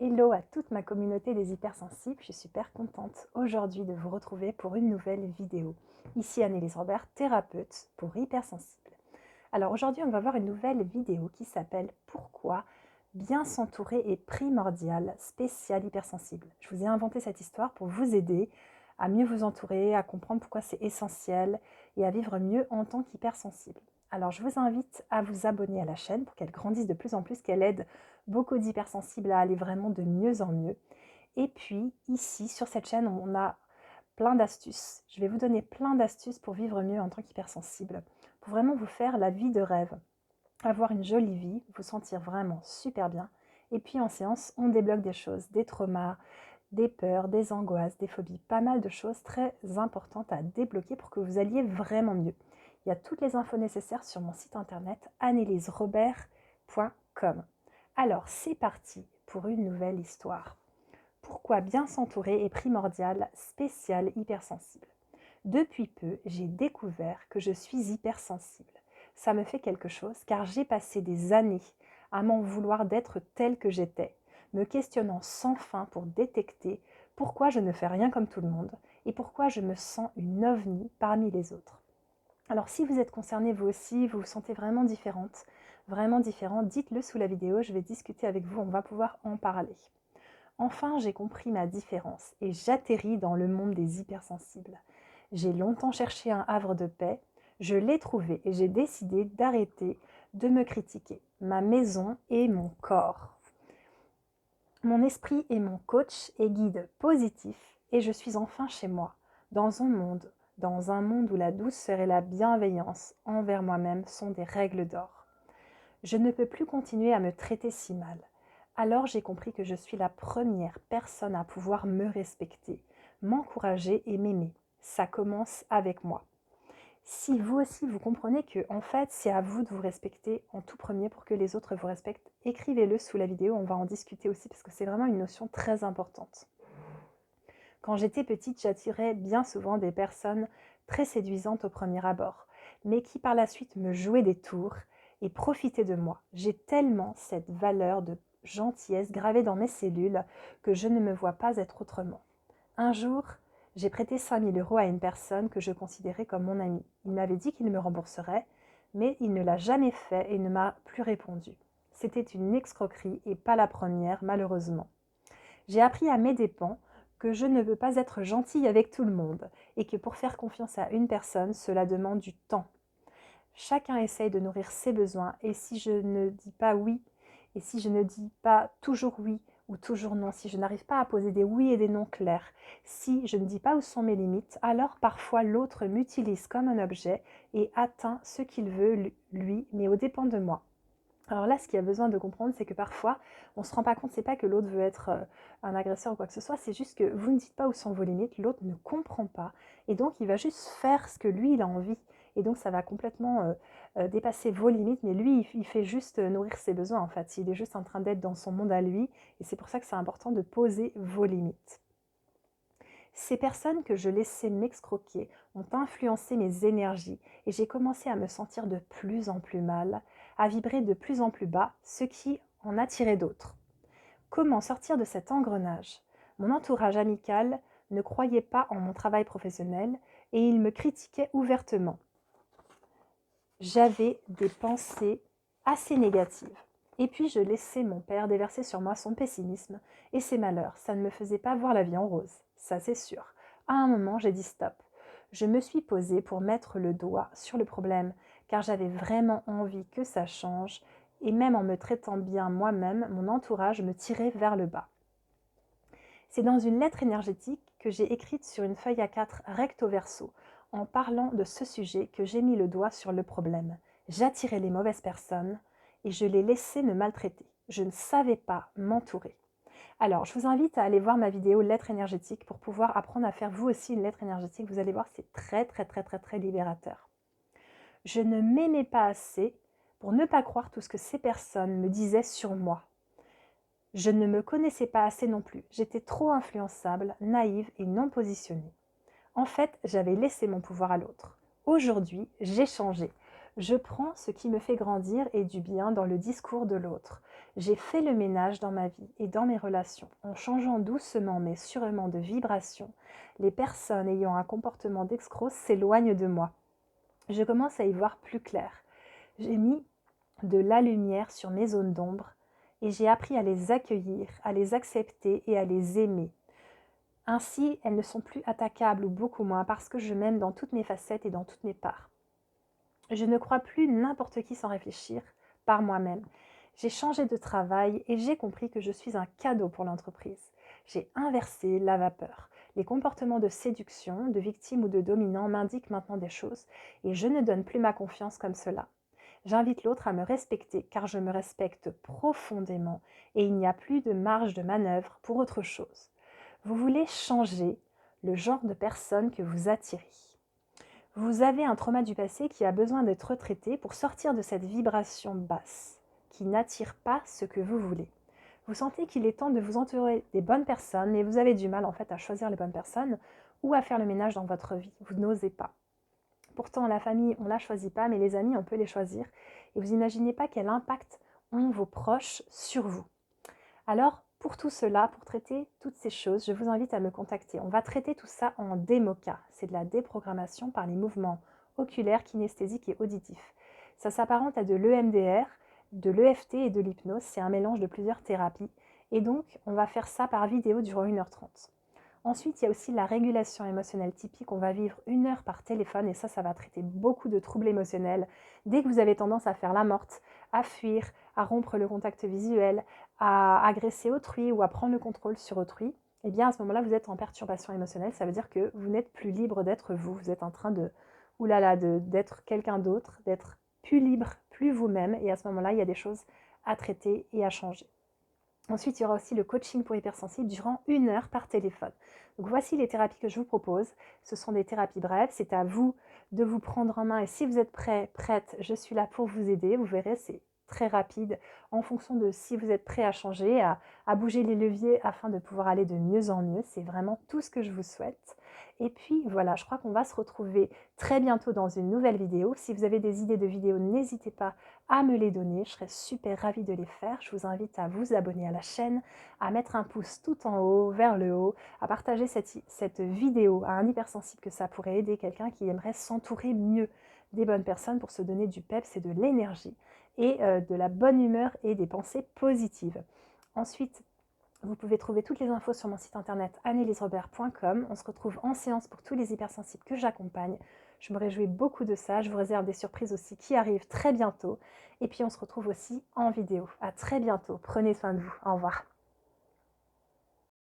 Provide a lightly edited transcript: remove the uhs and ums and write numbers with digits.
Hello à toute ma communauté des hypersensibles, je suis super contente aujourd'hui de vous retrouver pour une nouvelle vidéo. Ici Annelise Robert, thérapeute pour hypersensibles. Alors aujourd'hui on va voir une nouvelle vidéo qui s'appelle Pourquoi bien s'entourer est primordial, spécial hypersensible. Je vous ai inventé cette histoire pour vous aider à mieux vous entourer, à comprendre pourquoi c'est essentiel et à vivre mieux en tant qu'hypersensible. Alors je vous invite à vous abonner à la chaîne pour qu'elle grandisse de plus en plus, qu'elle aide beaucoup d'hypersensibles à aller vraiment de mieux en mieux. Et puis ici sur cette chaîne on a plein d'astuces. Je vais vous donner plein d'astuces pour vivre mieux en tant qu'hypersensible, pour vraiment vous faire la vie de rêve, avoir une jolie vie, vous sentir vraiment super bien. Et puis en séance on débloque des choses, des traumas, des peurs, des angoisses, des phobies, pas mal de choses très importantes à débloquer pour que vous alliez vraiment mieux. Il y a toutes les infos nécessaires sur mon site internet anneliserobert.com. Alors c'est parti pour une nouvelle histoire. Pourquoi bien s'entourer est primordial, spécial, hypersensible. Depuis peu, j'ai découvert que je suis hypersensible. Ça me fait quelque chose car j'ai passé des années à m'en vouloir d'être telle que j'étais, me questionnant sans fin pour détecter pourquoi je ne fais rien comme tout le monde et pourquoi je me sens une ovni parmi les autres. Alors si vous êtes concerné vous aussi, vous vous sentez vraiment différent, dites-le sous la vidéo, je vais discuter avec vous, on va pouvoir en parler. Enfin, j'ai compris ma différence et j'atterris dans le monde des hypersensibles. J'ai longtemps cherché un havre de paix, je l'ai trouvé et j'ai décidé d'arrêter de me critiquer. Ma maison et mon corps. Mon esprit est mon coach et guide positif et je suis enfin chez moi, dans un monde où la douceur et la bienveillance envers moi-même sont des règles d'or. Je ne peux plus continuer à me traiter si mal. Alors j'ai compris que je suis la première personne à pouvoir me respecter, m'encourager et m'aimer. Ça commence avec moi. Si vous aussi vous comprenez que en fait c'est à vous de vous respecter en tout premier pour que les autres vous respectent, écrivez-le sous la vidéo, on va en discuter aussi parce que c'est vraiment une notion très importante. Quand j'étais petite, j'attirais bien souvent des personnes très séduisantes au premier abord, mais qui par la suite me jouaient des tours et profitaient de moi. J'ai tellement cette valeur de gentillesse gravée dans mes cellules que je ne me vois pas être autrement. Un jour, j'ai prêté 5 000 € à une personne que je considérais comme mon ami. Il m'avait dit qu'il me rembourserait, mais il ne l'a jamais fait et ne m'a plus répondu. C'était une escroquerie et pas la première, malheureusement. J'ai appris à mes dépens que je ne veux pas être gentille avec tout le monde et que pour faire confiance à une personne, cela demande du temps. Chacun essaye de nourrir ses besoins et si je ne dis pas oui, et si je ne dis pas toujours oui ou toujours non, si je n'arrive pas à poser des oui et des non clairs, si je ne dis pas où sont mes limites, alors parfois l'autre m'utilise comme un objet et atteint ce qu'il veut lui, mais aux dépens de moi. Alors là, ce qu'il y a besoin de comprendre, c'est que parfois, on ne se rend pas compte, c'est pas que l'autre veut être un agresseur ou quoi que ce soit, c'est juste que vous ne dites pas où sont vos limites, l'autre ne comprend pas, et donc il va juste faire ce que lui, il a envie, et donc ça va complètement dépasser vos limites, mais lui, il fait juste nourrir ses besoins, en fait, il est juste en train d'être dans son monde à lui, et c'est pour ça que c'est important de poser vos limites. Ces personnes que je laissais m'excroquer ont influencé mes énergies et j'ai commencé à me sentir de plus en plus mal, à vibrer de plus en plus bas, ce qui en attirait d'autres. Comment sortir de cet engrenage? Mon entourage amical ne croyait pas en mon travail professionnel et il me critiquait ouvertement. J'avais des pensées assez négatives. Et puis je laissais mon père déverser sur moi son pessimisme et ses malheurs. Ça ne me faisait pas voir la vie en rose, ça c'est sûr. À un moment, j'ai dit stop. Je me suis posée pour mettre le doigt sur le problème, car j'avais vraiment envie que ça change, et même en me traitant bien moi-même, mon entourage me tirait vers le bas. C'est dans une lettre énergétique que j'ai écrite sur une feuille A4 recto verso, en parlant de ce sujet que j'ai mis le doigt sur le problème. J'attirais les mauvaises personnes et je les laissais me maltraiter. Je ne savais pas m'entourer. Alors, je vous invite à aller voir ma vidéo lettre énergétique pour pouvoir apprendre à faire vous aussi une lettre énergétique. Vous allez voir, c'est très libérateur. Je ne m'aimais pas assez pour ne pas croire tout ce que ces personnes me disaient sur moi. Je ne me connaissais pas assez non plus. J'étais trop influençable, naïve et non positionnée. En fait, j'avais laissé mon pouvoir à l'autre. Aujourd'hui, j'ai changé. Je prends ce qui me fait grandir et du bien dans le discours de l'autre. J'ai fait le ménage dans ma vie et dans mes relations. En changeant doucement mais sûrement de vibration, les personnes ayant un comportement d'escroc s'éloignent de moi. Je commence à y voir plus clair. J'ai mis de la lumière sur mes zones d'ombre et j'ai appris à les accueillir, à les accepter et à les aimer. Ainsi, elles ne sont plus attaquables ou beaucoup moins parce que je m'aime dans toutes mes facettes et dans toutes mes parts. Je ne crois plus n'importe qui sans réfléchir, par moi-même. J'ai changé de travail et j'ai compris que je suis un cadeau pour l'entreprise. J'ai inversé la vapeur. Les comportements de séduction, de victime ou de dominant m'indiquent maintenant des choses et je ne donne plus ma confiance comme cela. J'invite l'autre à me respecter car je me respecte profondément et il n'y a plus de marge de manœuvre pour autre chose. Vous voulez changer le genre de personne que vous attirez. Vous avez un trauma du passé qui a besoin d'être traité pour sortir de cette vibration basse, qui n'attire pas ce que vous voulez. Vous sentez qu'il est temps de vous entourer des bonnes personnes, mais vous avez du mal en fait à choisir les bonnes personnes ou à faire le ménage dans votre vie. Vous n'osez pas. Pourtant, la famille, on ne la choisit pas, mais les amis, on peut les choisir. Et vous n'imaginez pas quel impact ont vos proches sur vous. Alors, pour tout cela, pour traiter toutes ces choses, je vous invite à me contacter. On va traiter tout ça en démoca. C'est de la déprogrammation par les mouvements oculaires, kinesthésiques et auditifs. Ça s'apparente à de l'EMDR, de l'EFT et de l'hypnose. C'est un mélange de plusieurs thérapies. Et donc, on va faire ça par vidéo durant 1h30. Ensuite, il y a aussi la régulation émotionnelle typique. On va vivre 1 heure par téléphone et ça va traiter beaucoup de troubles émotionnels. Dès que vous avez tendance à faire la morte, à fuir, à rompre le contact visuel, à agresser autrui ou à prendre le contrôle sur autrui, eh bien à ce moment-là, vous êtes en perturbation émotionnelle. Ça veut dire que vous n'êtes plus libre d'être vous. Vous êtes en train d'être quelqu'un d'autre, d'être plus libre, plus vous-même. Et à ce moment-là, il y a des choses à traiter et à changer. Ensuite, il y aura aussi le coaching pour hypersensibles durant 1 heure par téléphone. Donc voici les thérapies que je vous propose. Ce sont des thérapies brèves. C'est à vous de vous prendre en main. Et si vous êtes prêt, prête, je suis là pour vous aider. Vous verrez, c'est très rapide en fonction de si vous êtes prêt à changer, à bouger les leviers afin de pouvoir aller de mieux en mieux. C'est vraiment tout ce que je vous souhaite. Et puis voilà, je crois qu'on va se retrouver très bientôt dans une nouvelle vidéo. Si vous avez des idées de vidéos, n'hésitez pas à me les donner. Je serais super ravie de les faire. Je vous invite à vous abonner à la chaîne, à mettre un pouce tout en haut, vers le haut, à partager cette vidéo à un hypersensible que ça pourrait aider quelqu'un qui aimerait s'entourer mieux des bonnes personnes pour se donner du peps et de l'énergie et de la bonne humeur et des pensées positives. Ensuite, vous pouvez trouver toutes les infos sur mon site internet anneliesrobert.com. On se retrouve en séance pour tous les hypersensibles que j'accompagne. Je me réjouis beaucoup de ça. Je vous réserve des surprises aussi qui arrivent très bientôt. Et puis on se retrouve aussi en vidéo. À très bientôt. Prenez soin de vous. Au revoir.